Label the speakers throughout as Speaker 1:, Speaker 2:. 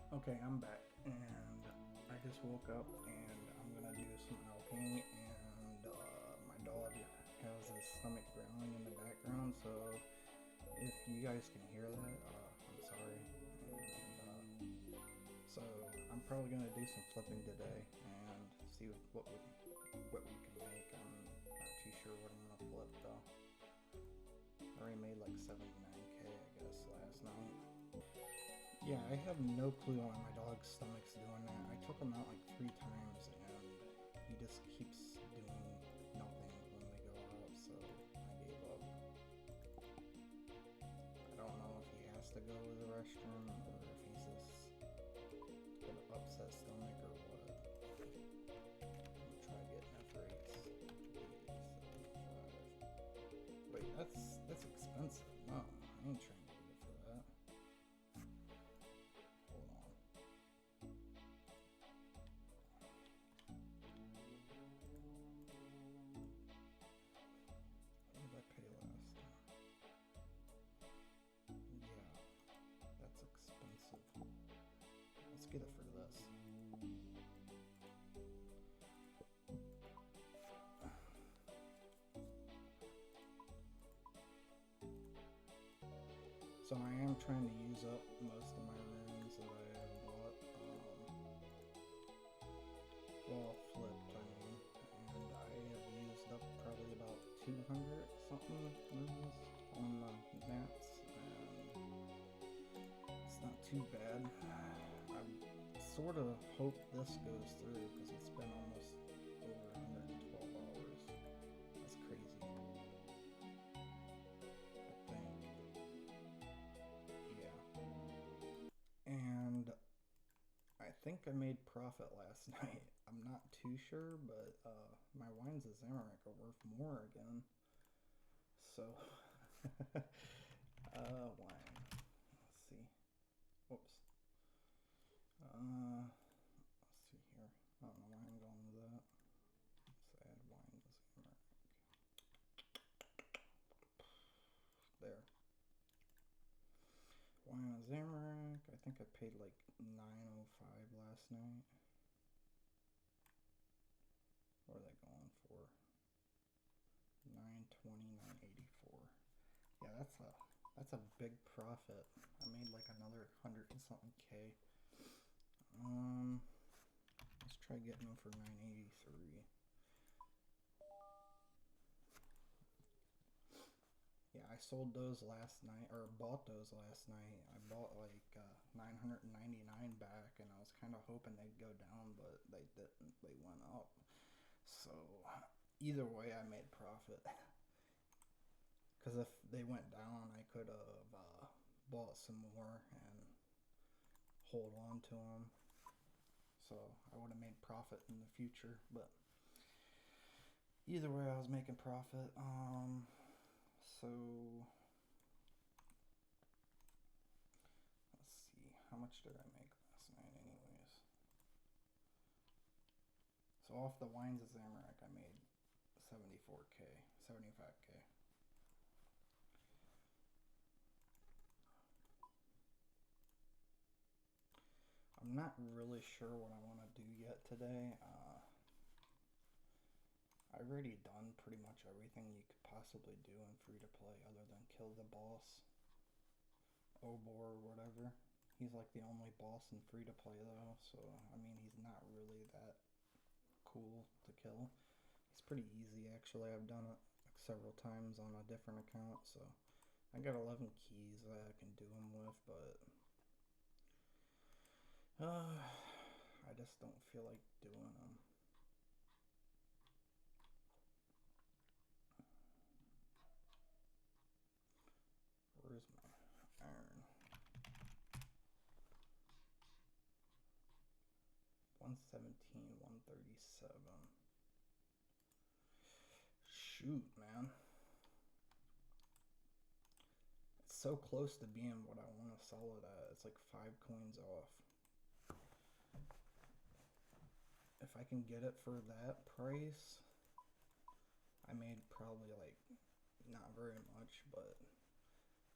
Speaker 1: Okay, I'm back, and I just woke up, and I'm gonna do some milking, and my dog has his stomach growling in the background, so if you guys can hear that, I'm sorry. And so I'm probably gonna do some flipping today and see what we can make. I'm not too sure what I'm gonna flip though. I already made like 79k, I guess, last night. Yeah, I have no clue why my dog's stomach's doing that. I took him out like 3 times and he just keeps doing nothing when we go out, so I gave up. I don't know if he has to go to the restroom or if he's just got an upset stomach or what. I'm gonna try getting that for 875. Wait, that's expensive. No, I ain't trying to get it for that. Hold on. What did I pay last time? Yeah, that's expensive. Let's get it for this. So I am trying to use up most of my runes that I have bought. Well, flipped, I mean. And I have used up probably about 200 something runes on the mats. And it's not too bad. I sort of hope this goes through because it's been almost over 112 hours. That's crazy. I think. Yeah. And I think I made profit last night. I'm not too sure, but my wines of Zamorak are worth more again. So, wine. Let's see. Whoops. Let's see here. I don't know why I'm going with that. Let's add wine of Zamorak. There. Wine of Zamorak. I think I paid like $9.05 last night. What are they going for? 920, 984. Yeah, that's a big profit. I made like another 100 and something K. Let's try getting them for 983. Yeah, I sold those last night, or bought those last night. I bought like 999 back, and I was kind of hoping they'd go down, but they didn't. They went up. So either way, I made profit. Because if they went down, I could have bought some more and hold on to them. So I would have made profit in the future. But either way, I was making profit. So let's see, how much did I make last night anyways? So off the wines of Zamorak I made 74k, 75k. I'm not really sure what I want to do yet today. I've already done pretty much everything you could possibly do in free to play other than kill the boss, Obor or whatever. He's like the only boss in free to play though, so I mean he's not really that cool to kill. He's pretty easy actually. I've done it like several times on a different account, so I got 11 keys that I can do him with, but I just don't feel like doing them. Where's my iron? 117, 137. Shoot, man. It's so close to being what I want to sell it at. It's like 5 coins off. If I can get it for that price, I made probably like not very much, but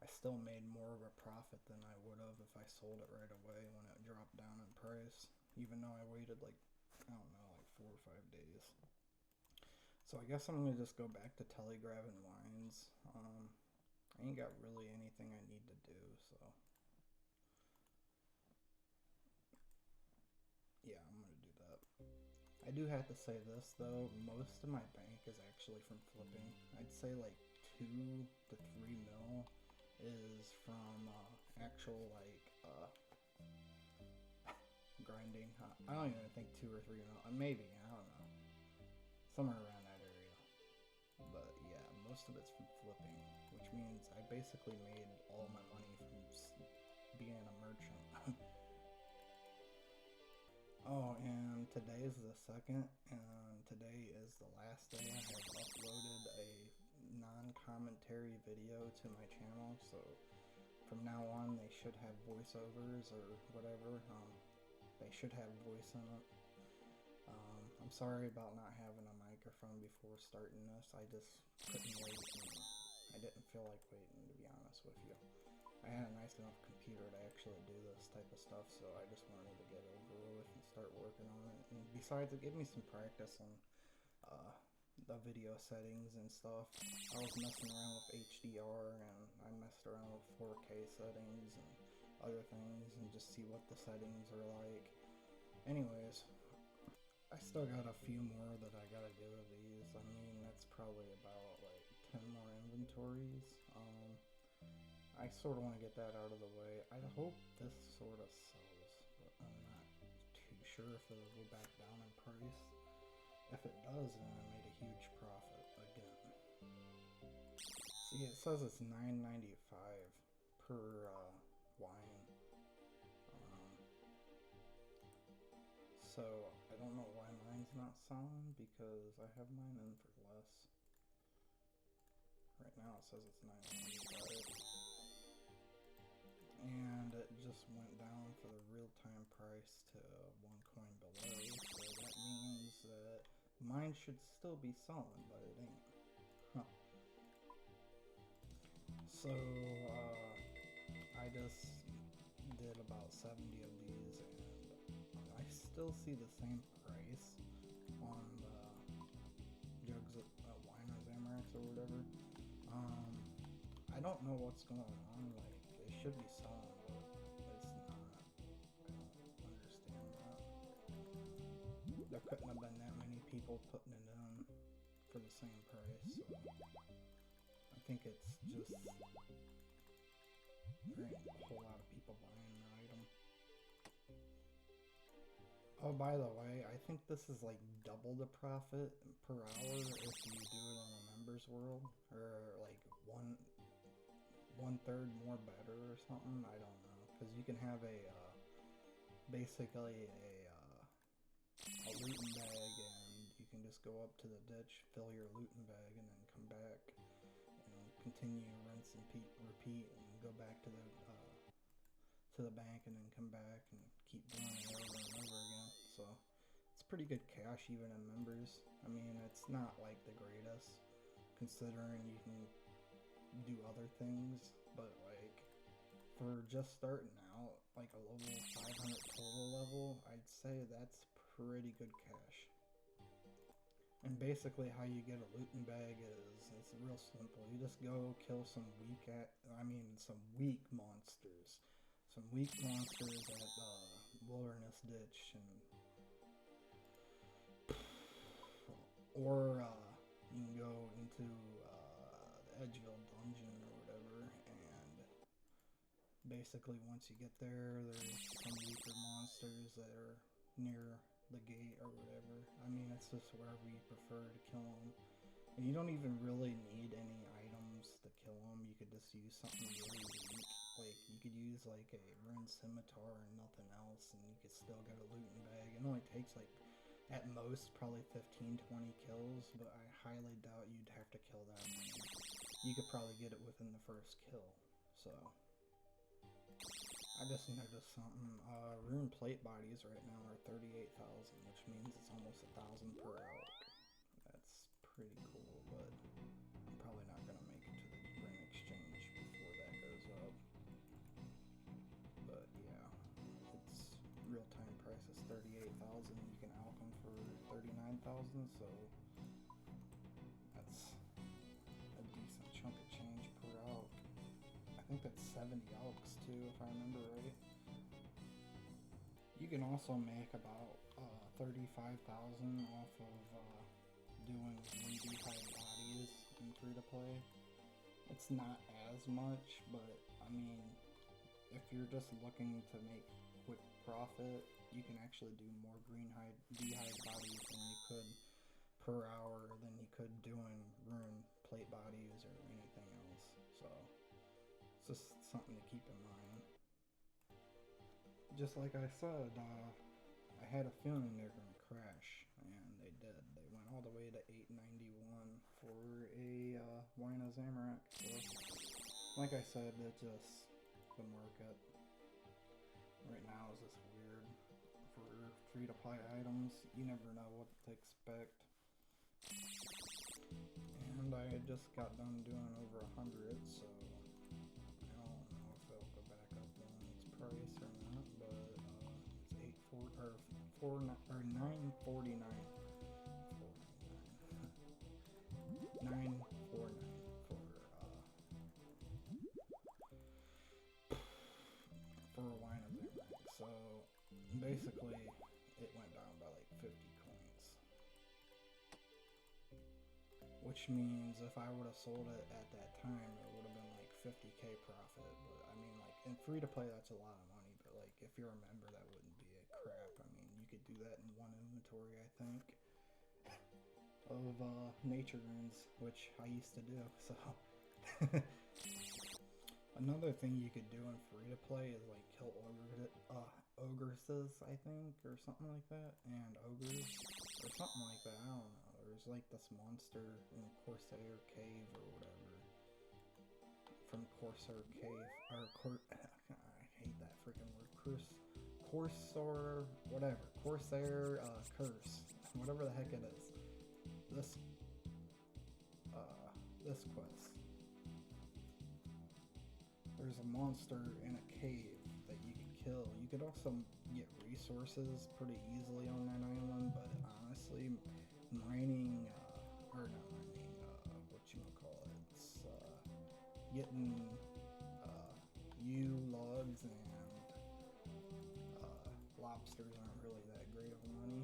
Speaker 1: I still made more of a profit than I would have if I sold it right away when it dropped down in price, even though I waited like, I don't know, like 4 or 5 days. So I guess I'm gonna just go back to telegraphing lines. I ain't got really anything I need to do, so yeah, I'm gonna do that. I do have to say this though, most of my bank is actually from flipping. I'd say like 2 to 3 mil is from actual like grinding. I don't even think 2 or 3 mil. Maybe, I don't know, somewhere around that area. But yeah, most of it's from flipping, which means I basically made all my money from being a merchant. Oh, and today is the 2nd, and today is the last day I have uploaded a non-commentary video to my channel, so from now on they should have voiceovers or whatever. They should have voice in it. I'm sorry about not having a microphone before starting this. I just couldn't wait, and I didn't feel like waiting, to be honest with you. I had a nice enough computer to actually do this type of stuff, so I just wanted to get over with and start working on it. And besides, it gave me some practice on the video settings and stuff. I was messing around with HDR, and I messed around with 4K settings and other things, and just see what the settings are like. Anyways, I still got a few more that I gotta do of these. I mean, that's probably about like 10 more inventories. I sort of want to get that out of the way. I hope this sort of sells, but I'm not too sure if it'll go back down in price. If it does, then I made a huge profit again. See, it says it's $9.95 per wine. So I don't know why mine's not selling, because I have mine in for less. Right now it says it's $9.95. And it just went down for the real-time price to 1 coin below, so that means that mine should still be selling, but it ain't. Huh. So, I just did about 70 of these, and I still see the same price on the jugs of Winer's Amarex or whatever. I don't know what's going on, like, they should be selling, but it's not. I don't understand that. There couldn't have been that many people putting it in for the same price, so I think it's just there ain't a whole lot of people buying the item. Oh, by the way, I think this is like double the profit per hour if you do it on a members world, or like one-third more better or something. I don't know, because you can have a basically a looting bag, and you can just go up to the ditch, fill your looting bag, and then come back and continue rinse and repeat, and go back to the bank, and then come back and keep doing it over and over again. So it's pretty good cash even in members. I mean, it's not like the greatest, considering you can do other things, but like for just starting out, like a level 500 total level, I'd say that's pretty good cash. And basically how you get a looting bag is, it's real simple. You just go kill some weak monsters. Some weak monsters at Wilderness Ditch, or you can go into the Edgeville Dungeon or whatever, and basically once you get there, there's some weaker monsters that are near the gate or whatever. I mean, it's just wherever you prefer to kill them. And you don't even really need any items to kill them. You could just use something really weak. Like, you could use like a rune scimitar and nothing else, and you could still get a looting bag. It only takes like, at most, probably 15-20 kills, but I highly doubt you'd have to kill that many. You could probably get it within the first kill. So I just noticed something. Rune plate bodies right now are 38,000, which means it's almost 1,000 per elk. That's pretty cool, but I'm probably not gonna make it to the rune exchange before that goes an Alchem for 39,000, so that's a decent chunk of change per Alc. I think that's 70 Alcs too, if I remember right. You can also make about 35,000 off of doing dehydrated bodies in free-to-play. It's not as much, but I mean, if you're just looking to make quick profit, you can actually do more dehydrated bodies than you could per hour than you could doing rune plate bodies or anything else. So it's just something to keep in mind. Just like I said, I had a feeling they were going to crash, and they did. They went all the way to 891 for a Wine of Zamorak. So, like I said, it's just the market right now is just weird for free-to-play items. You never know what to expect. And I had just got done doing over 100, so I don't know if it'll go back up on its price or not, but it's 949. 949 for a Wine of Zamorak. So basically it went down by like 50 coins. Which means if I would have sold it at that time, it would have been like 50k profit. But I mean, like in free to play, that's a lot of money. But like if you're a member, that wouldn't be a crap. I mean, you could do that in one inventory, I think, of nature runes, which I used to do. So another thing you could do in free to play is like kill ogresses, I think, or something like that, and ogres, or something like that. I don't know. There's like this monster in Corsair Cave or whatever. From Corsair Cave, or I hate that freaking word. Corsair, whatever. Corsair Curse, whatever the heck it is. This quest. There's a monster in a cave that you can kill. You could also get resources pretty easily on that island, but honestly, mining, whatchamacallits, getting logs and lobsters aren't really that great of money.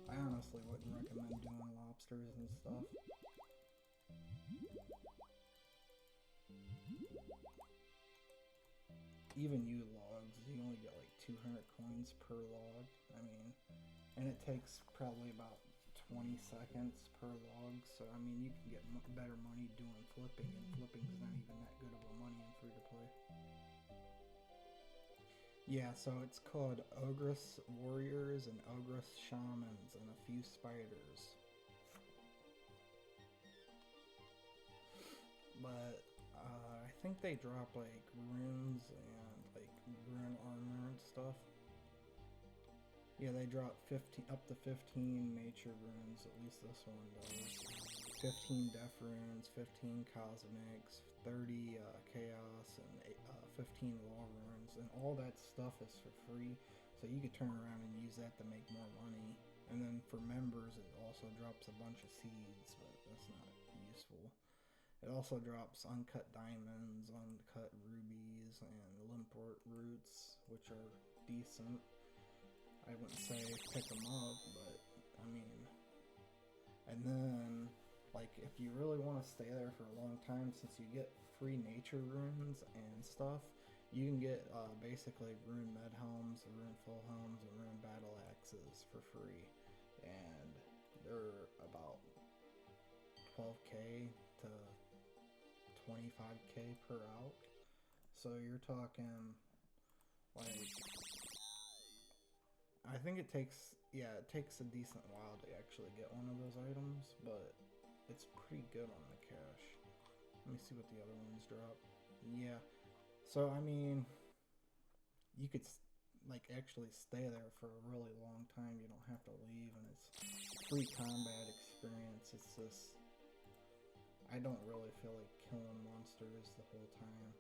Speaker 1: I honestly wouldn't recommend doing lobsters and stuff. Even logs, you only get like 200 coins per log. I mean, and it takes probably about 20 seconds per log, so I mean, you can get better money doing flipping, and flipping's not even that good of a money in free to play. Yeah, so it's called Ogress Warriors and Ogress Shamans and a few spiders. But I think they drop like runes and like rune armor and stuff. Yeah, they drop up to 15 nature runes, at least this one does. 15 death runes, 15 cosmics, 30 chaos, and 15 law runes, and all that stuff is for free, so you could turn around and use that to make more money. And then for members, it also drops a bunch of seeds, but that's not useful. It also drops uncut diamonds, uncut rubies, and limport roots, which are decent. I wouldn't say pick them up, but I mean, and then like if you really want to stay there for a long time, since you get free nature runes and stuff, you can get basically rune med helms, rune full helms, and rune battle axes for free, and they're about 12k to 25k per alc. So you're talking like, I think it takes a decent while to actually get one of those items, but it's pretty good on the cash. Let me see what the other ones drop. Yeah, so I mean, you could like actually stay there for a really long time. You don't have to leave, and it's free combat experience. It's just, I don't really feel like killing monsters the whole time,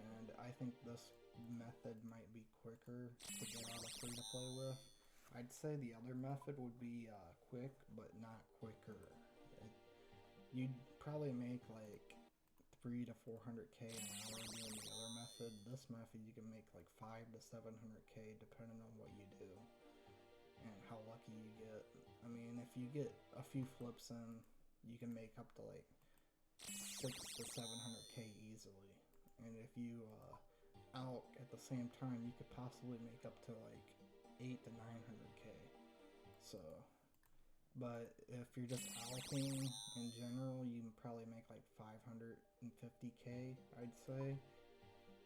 Speaker 1: and I think this method might be quicker to get out of free to play with. I'd say the other method would be quick, but not quicker. It, you'd probably make like 300 to 400K an hour doing the other method. This method you can make like 500 to 700K depending on what you do and how lucky you get. I mean, if you get a few flips in, you can make up to like 600 to 700K easily. And if you out at the same time, you could possibly make up to like 800 to 900K. So, but if you're just alching in general, you can probably make like 550K, I'd say,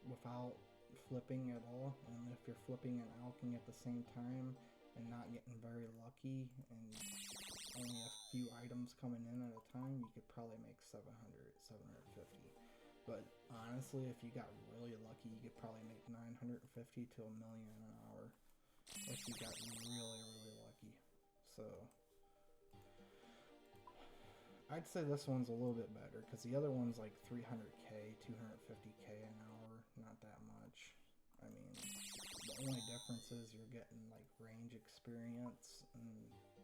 Speaker 1: without flipping at all. And if you're flipping and alching at the same time and not getting very lucky and only a few items coming in at a time, you could probably make 700, 750. But honestly, if you got really lucky, you could probably make 950 to a million an hour if you got really, really lucky. So I'd say this one's a little bit better because the other one's like 300K, 250K an hour, not that much. I mean, the only difference is you're getting like range experience and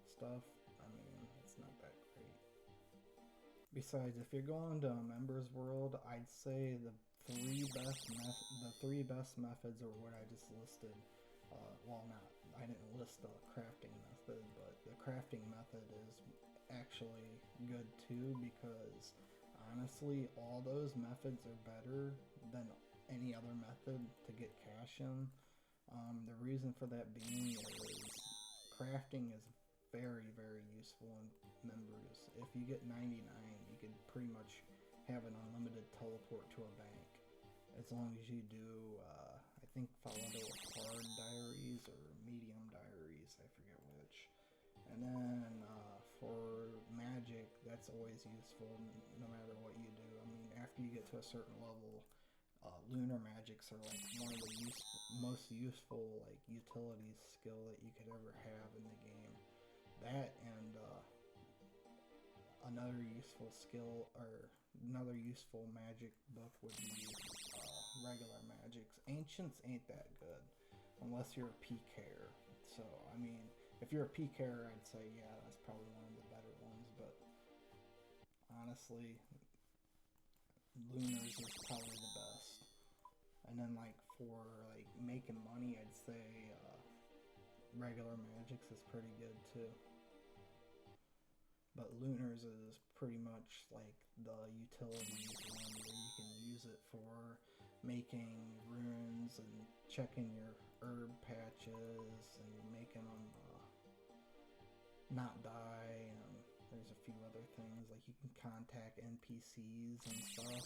Speaker 1: stuff. I mean, it's not that great. Besides, if you're going to a members world, I'd say the three best methods are what I just listed. I didn't list the crafting method, but the crafting method is actually good too because honestly, all those methods are better than any other method to get cash in. The reason for that being is crafting is very, very useful in members. If you get 99, you can pretty much have an unlimited teleport to a bank. As long as you do, I think follow the hard diaries or medium diaries, I forget which. And then for magic, that's always useful no matter what you do. I mean, after you get to a certain level, lunar magics are like one of the most useful like utilities skill that you could ever have in the game. That and another useful skill or another useful magic book would be regular magics. Ancients ain't that good unless you're a PKer. So I mean, if you're a PKer, I'd say yeah, that's probably one of the better ones. But honestly, Lunars is probably the best. And then like for like making money, I'd say regular magics is pretty good too. But Lunars is pretty much like the utilities one where you can use it for making runes and checking your herb patches and making them not die, and there's a few other things like you can contact NPCs and stuff.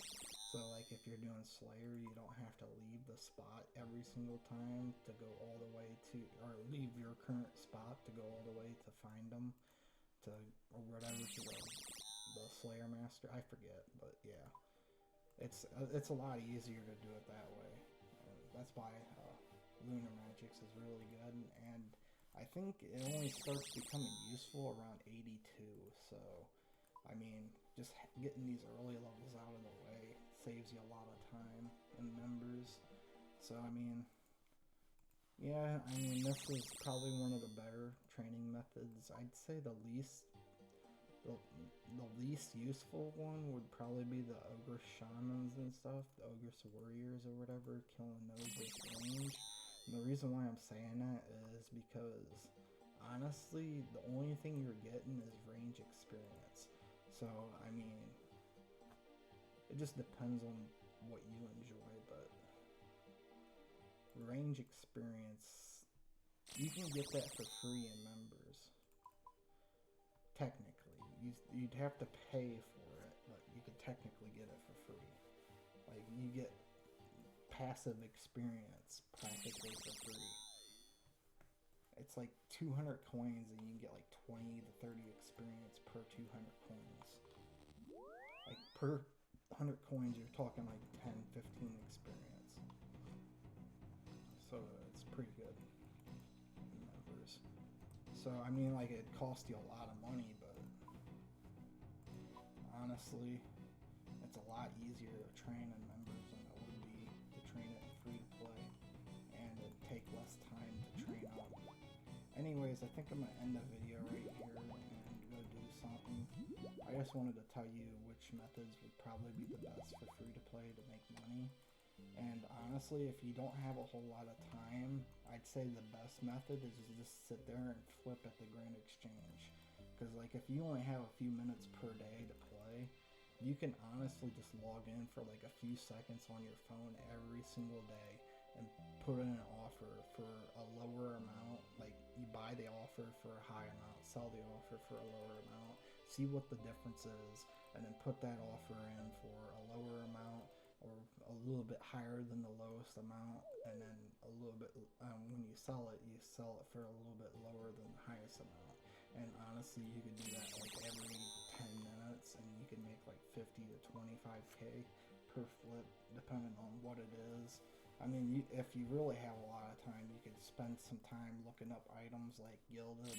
Speaker 1: So like if you're doing Slayer, you don't have to leave the spot every single time to go all the way to, or leave your current spot to go all the way to find them, to or whatever, to the Slayer Master. I forget, but yeah, it's a lot easier to do it that way. That's why Lunar Magics is really good, and I think it only starts becoming useful around 82. So I mean, just getting these early levels out of the way saves you a lot of time and members. So I mean, yeah, I mean this is probably one of the better training methods. I'd say the least useful one would probably be the Ogre Shamans and stuff, the Ogre Warriors or whatever, killing those with range. And the reason why I'm saying that is because honestly, the only thing you're getting is range experience. So, I mean, it just depends on what you enjoy, but range experience, you can get that for free in members. Technically. You'd have to pay for it, but you could technically get it for free. Like, you get passive experience practically for free. It's like 200 coins and you can get like 20 to 30 experience per 200 coins. Like per 100 coins you're talking like 10, 15 experience. So it's pretty good in members. So I mean, like, it costs you a lot of money, but honestly it's a lot easier to train in members than it would be to train it in free to play, and it'd take less time to train on. Anyways, think I'm gonna end the video right here and go do something. I just wanted to tell you which methods would probably be the best for free to play to make money. And honestly, if you don't have a whole lot of time, I'd say the best method is to just sit there and flip at the Grand Exchange. Because like if you only have a few minutes per day to play, you can honestly just log in for like a few seconds on your phone every single day and put in an offer for a lower amount. Like you buy the offer for a high amount, sell the offer for a lower amount, see what the difference is, and then put that offer in for a lower amount or a little bit higher than the lowest amount, and then a little bit when you sell it for a little bit lower than the highest amount. And honestly, you could do that like every 10 minutes and you can make like 50 to 25k per flip depending on what it is. I mean, if you really have a lot of time, you could spend some time looking up items like gilded.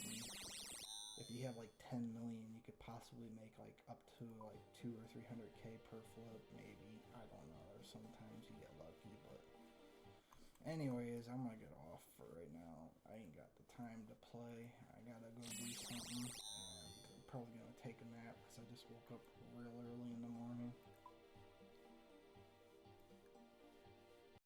Speaker 1: If you have like 10 million, you could possibly make like up to like 2 or 300k per flip, maybe. I don't know. There's sometimes you get lucky, but anyways, I'm gonna get off for right now. I ain't got the time to play. I gotta go do something, and I'm probably gonna take a nap because I just woke up real early.